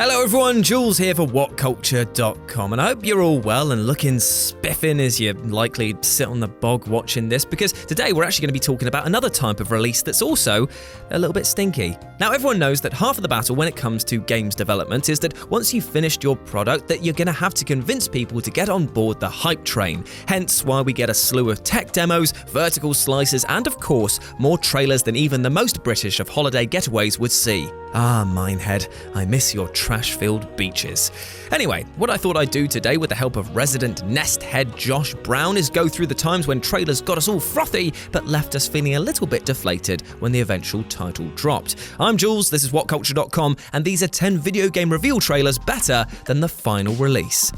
Hello everyone, Jules here for WhatCulture.com, and I hope you're all well and looking spiffing as you likely sit on the bog watching this, because today we're actually going to be talking about another type of release that's also a little bit stinky. Now, everyone knows that half of the battle when it comes to games development is that once you've finished your product, that you're going to have to convince people to get on board the hype train. Hence why we get a slew of tech demos, vertical slices, and of course, more trailers than even the most British of holiday getaways would see. Ah, Minehead, I miss your trash-filled beaches. Anyway, what I thought I'd do today with the help of resident nest head Josh Brown is go through the times when trailers got us all frothy but left us feeling a little bit deflated when the eventual title dropped. I'm Jules, this is WhatCulture.com, and these are 10 video game reveal trailers better than the final release.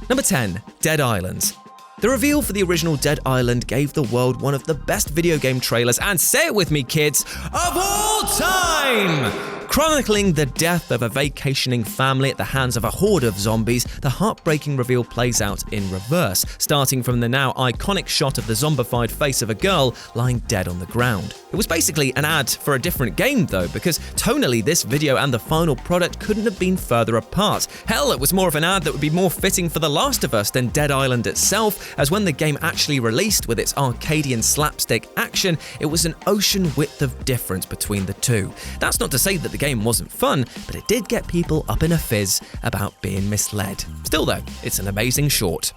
Number 10, Dead Island. The reveal for the original Dead Island gave the world one of the best video game trailers, and say it with me kids, of all time! Chronicling the death of a vacationing family at the hands of a horde of zombies, the heartbreaking reveal plays out in reverse, starting from the now iconic shot of the zombified face of a girl lying dead on the ground. It was basically an ad for a different game though, because tonally this video and the final product couldn't have been further apart. Hell, it was more of an ad that would be more fitting for The Last of Us than Dead Island itself, as when the game actually released with its Arcadian slapstick action, it was an ocean width of difference between the two. That's not to say that the game wasn't fun, but it did get people up in a fizz about being misled. Still though, it's an amazing short.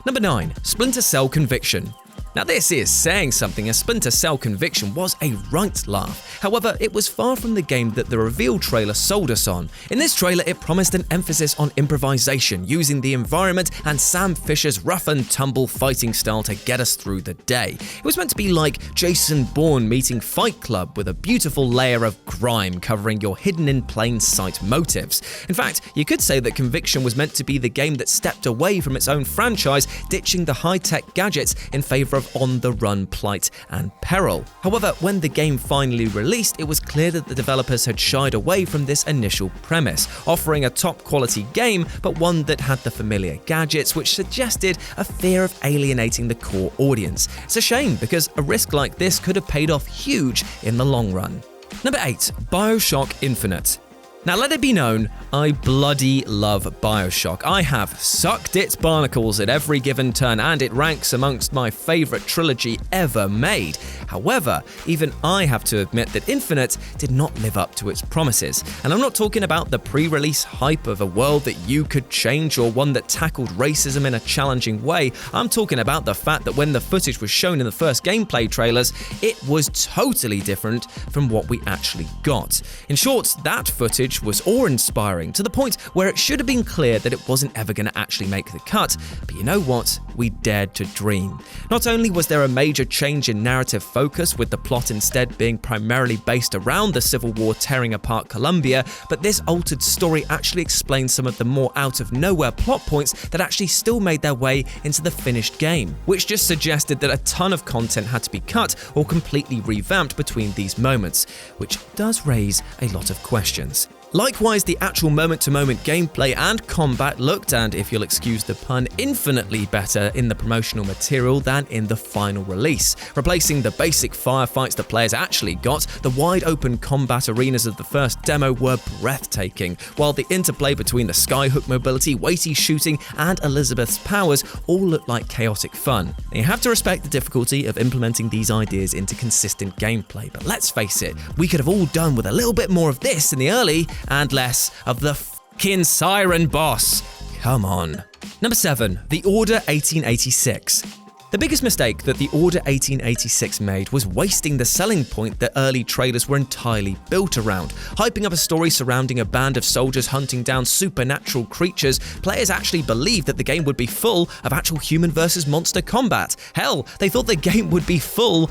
Number 9, Splinter Cell Conviction. Now this is saying something, as Splinter Cell Conviction was a right laugh. However, it was far from the game that the reveal trailer sold us on. In this trailer, it promised an emphasis on improvisation, using the environment and Sam Fisher's rough and tumble fighting style to get us through the day. It was meant to be like Jason Bourne meeting Fight Club, with a beautiful layer of grime covering your hidden in plain sight motives. In fact, you could say that Conviction was meant to be the game that stepped away from its own franchise, ditching the high-tech gadgets in favor of on-the-run plight and peril. However, when the game finally released, it was clear that the developers had shied away from this initial premise, offering a top-quality game, but one that had the familiar gadgets, which suggested a fear of alienating the core audience. It's a shame, because a risk like this could have paid off huge in the long run. Number 8, BioShock Infinite. Now let it be known, I bloody love BioShock. I have sucked its barnacles at every given turn, and it ranks amongst my favourite trilogy ever made. However, even I have to admit that Infinite did not live up to its promises. And I'm not talking about the pre-release hype of a world that you could change, or one that tackled racism in a challenging way. I'm talking about the fact that when the footage was shown in the first gameplay trailers, it was totally different from what we actually got. In short, that footage was awe-inspiring, to the point where it should have been clear that it wasn't ever going to actually make the cut. But you know what? We dared to dream. Not only was there a major change in narrative focus, with the plot instead being primarily based around the Civil War tearing apart Colombia, but this altered story actually explains some of the more out-of-nowhere plot points that actually still made their way into the finished game, which just suggested that a ton of content had to be cut or completely revamped between these moments, which does raise a lot of questions. Likewise, the actual moment-to-moment gameplay and combat looked, and if you'll excuse the pun, infinitely better in the promotional material than in the final release. Replacing the basic firefights the players actually got, the wide-open combat arenas of the first demo were breathtaking, while the interplay between the skyhook mobility, weighty shooting, and Elizabeth's powers all looked like chaotic fun. Now, you have to respect the difficulty of implementing these ideas into consistent gameplay, but let's face it, we could have all done with a little bit more of this in the early, and less of the f***ing siren boss. Come on. Number 7, The Order 1886. The biggest mistake that The Order 1886 made was wasting the selling point that early trailers were entirely built around. Hyping up a story surrounding a band of soldiers hunting down supernatural creatures, players actually believed that the game would be full of actual human versus monster combat. Hell, they thought the game would be full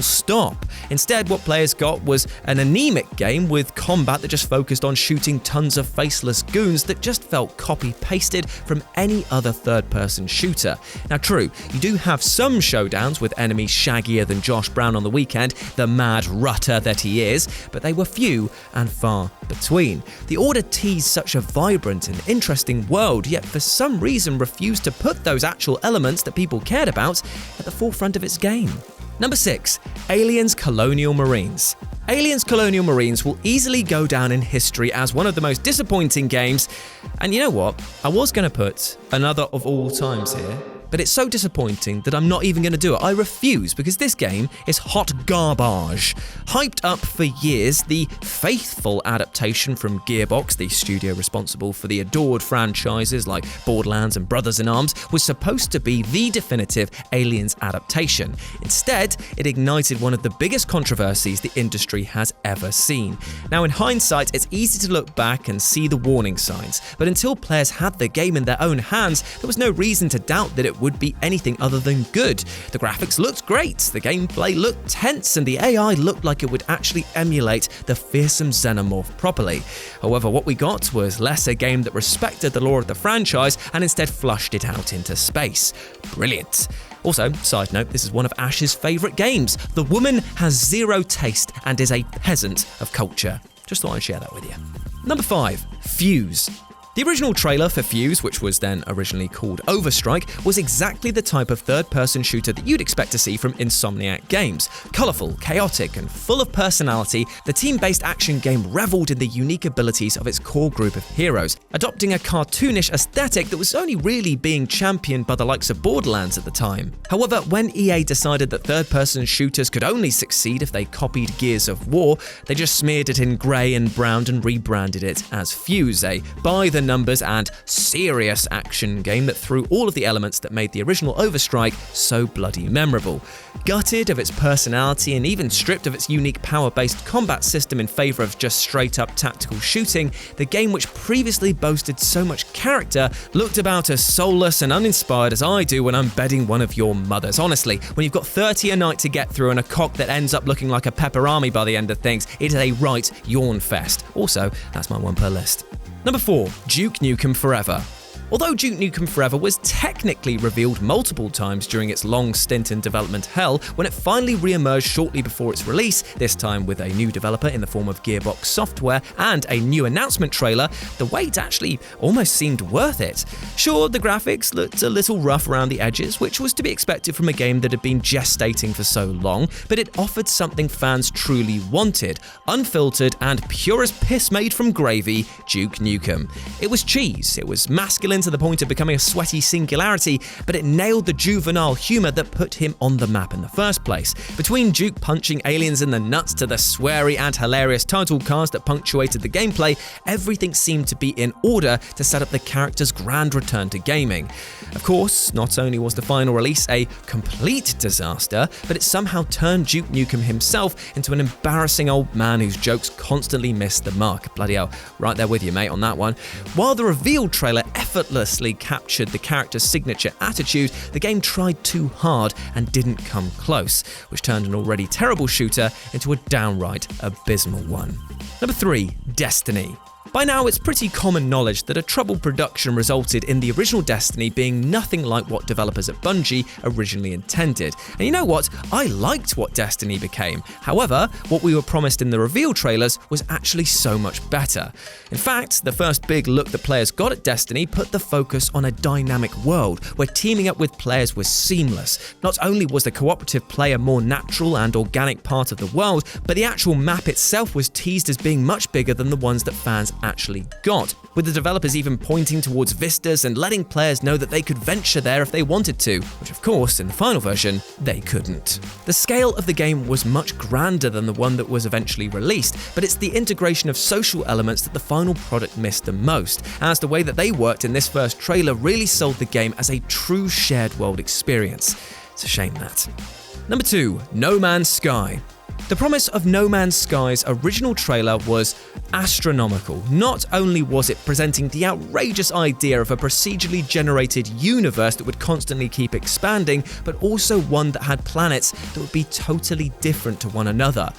stop. Instead, what players got was an anemic game with combat that just focused on shooting tons of faceless goons that just felt copy-pasted from any other third-person shooter. Now true, you do have some showdowns with enemies shaggier than Josh Brown on the weekend, the mad rutter that he is, but they were few and far between. The Order teased such a vibrant and interesting world, yet for some reason refused to put those actual elements that people cared about at the forefront of its game. Number 6. Aliens Colonial Marines. Aliens Colonial Marines will easily go down in history as one of the most disappointing games. And you know what? I was going to put another of all times here, but it's so disappointing that I'm not even going to do it. I refuse, because this game is hot garbage. Hyped up for years, the faithful adaptation from Gearbox, the studio responsible for the adored franchises like Borderlands and Brothers in Arms, was supposed to be the definitive Aliens adaptation. Instead, it ignited one of the biggest controversies the industry has ever seen. Now, in hindsight, it's easy to look back and see the warning signs, but until players had the game in their own hands, there was no reason to doubt that it would be anything other than good. The graphics looked great, the gameplay looked tense, and the AI looked like it would actually emulate the fearsome xenomorph properly. However, what we got was less a game that respected the lore of the franchise and instead flushed it out into space. Brilliant. Also, side note, this is one of Ash's favourite games. The woman has zero taste and is a peasant of culture. Just thought I'd share that with you. Number 5. Fuse. The original trailer for Fuse, which was then originally called Overstrike, was exactly the type of third-person shooter that you'd expect to see from Insomniac Games. Colourful, chaotic, and full of personality, the team-based action game revelled in the unique abilities of its core group of heroes, adopting a cartoonish aesthetic that was only really being championed by the likes of Borderlands at the time. However, when EA decided that third-person shooters could only succeed if they copied Gears of War, they just smeared it in grey and brown and rebranded it as Fuse, a by-the-numbers and serious action game that threw all of the elements that made the original Overstrike so bloody memorable. Gutted of its personality and even stripped of its unique power-based combat system in favour of just straight-up tactical shooting, the game which previously boasted so much character looked about as soulless and uninspired as I do when I'm bedding one of your mothers. Honestly, when you've got 30 a night to get through and a cock that ends up looking like a pepperami by the end of things, it is a right yawn fest. Also, that's my one per list. Number 4. Duke Nukem Forever. Although Duke Nukem Forever was technically revealed multiple times during its long stint in development hell, when it finally re-emerged shortly before its release, this time with a new developer in the form of Gearbox Software and a new announcement trailer, the wait actually almost seemed worth it. Sure, the graphics looked a little rough around the edges, which was to be expected from a game that had been gestating for so long, but it offered something fans truly wanted: unfiltered and pure as piss made from gravy, Duke Nukem. It was cheese, it was masculine to the point of becoming a sweaty singularity, but it nailed the juvenile humour that put him on the map in the first place. Between Duke punching aliens in the nuts to the sweary and hilarious title cards that punctuated the gameplay, everything seemed to be in order to set up the character's grand return to gaming. Of course, not only was the final release a complete disaster, but it somehow turned Duke Nukem himself into an embarrassing old man whose jokes constantly missed the mark. Bloody hell, right there with you, mate, on that one. While the reveal trailer effortlessly captured the character's signature attitude, the game tried too hard and didn't come close, which turned an already terrible shooter into a downright abysmal one. Number 3. Destiny. By now, it's pretty common knowledge that a troubled production resulted in the original Destiny being nothing like what developers at Bungie originally intended. And you know what? I liked what Destiny became. However, what we were promised in the reveal trailers was actually so much better. In fact, the first big look that players got at Destiny put the focus on a dynamic world where teaming up with players was seamless. Not only was the cooperative play a more natural and organic part of the world, but the actual map itself was teased as being much bigger than the ones that fans actually got, with the developers even pointing towards vistas and letting players know that they could venture there if they wanted to, which of course, in the final version, they couldn't. The scale of the game was much grander than the one that was eventually released, but it's the integration of social elements that the final product missed the most, as the way that they worked in this first trailer really sold the game as a true shared world experience. It's a shame that. Number 2. No Man's Sky. The promise of No Man's Sky's original trailer was astronomical. Not only was it presenting the outrageous idea of a procedurally generated universe that would constantly keep expanding, but also one that had planets that would be totally different to one another.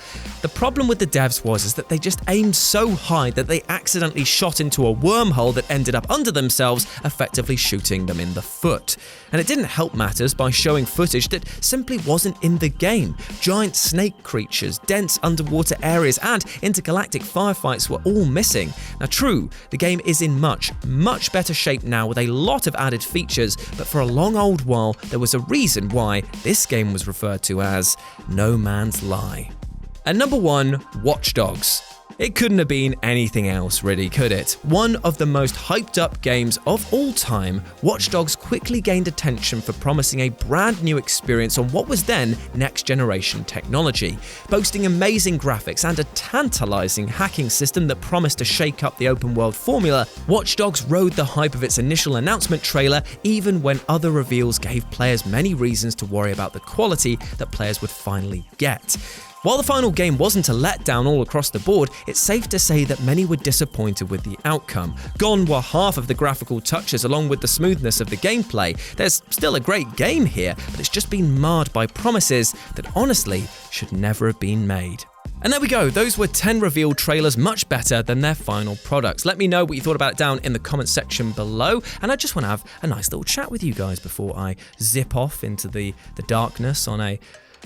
The problem with the devs was that they just aimed so high that they accidentally shot into a wormhole that ended up under themselves, effectively shooting them in the foot. And it didn't help matters by showing footage that simply wasn't in the game. Giant snake creatures, dense underwater areas, and intergalactic firefights graphics were all missing. Now true, the game is in much better shape now with a lot of added features, but for a long old while there was a reason why this game was referred to as No Man's Lie. And number 1, Watch Dogs. It couldn't have been anything else, really, could it? One of the most hyped up games of all time, Watch Dogs quickly gained attention for promising a brand new experience on what was then next generation technology. Boasting amazing graphics and a tantalizing hacking system that promised to shake up the open world formula, Watch Dogs rode the hype of its initial announcement trailer even when other reveals gave players many reasons to worry about the quality that players would finally get. While the final game wasn't a letdown all across the board, it's safe to say that many were disappointed with the outcome. Gone were half of the graphical touches along with the smoothness of the gameplay. There's still a great game here, but it's just been marred by promises that honestly should never have been made. And there we go, those were 10 revealed trailers much better than their final products. Let me know what you thought about it down in the comment section below, and I just want to have a nice little chat with you guys before I zip off into the darkness on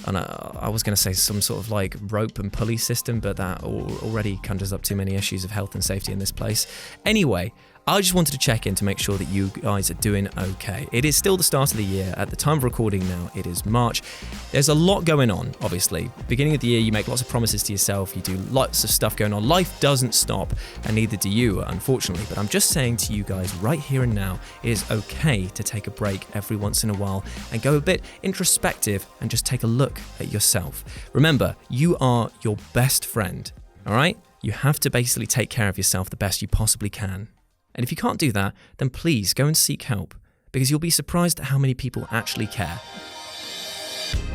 I was going to say some sort of like rope and pulley system, but that already conjures up too many issues of health and safety in this place. Anyway, I just wanted to check in to make sure that you guys are doing okay. It is still the start of the year. At the time of recording now, it is March. There's a lot going on, obviously. Beginning of the year, you make lots of promises to yourself. You do lots of stuff going on. Life doesn't stop, and neither do you, unfortunately. But I'm just saying to you guys right here and now, it is okay to take a break every once in a while and go a bit introspective and just take a look at yourself. Remember, you are your best friend, all right? You have to basically take care of yourself the best you possibly can. And if you can't do that, then please go and seek help, because you'll be surprised at how many people actually care.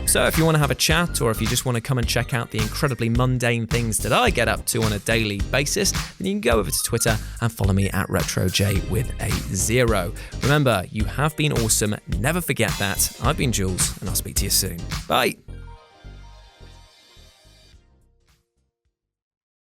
So if you want to have a chat, or if you just want to come and check out the incredibly mundane things that I get up to on a daily basis, then you can go over to Twitter and follow me at RetroJ with a 0. Remember, you have been awesome. Never forget that. I've been Jules, and I'll speak to you soon. Bye.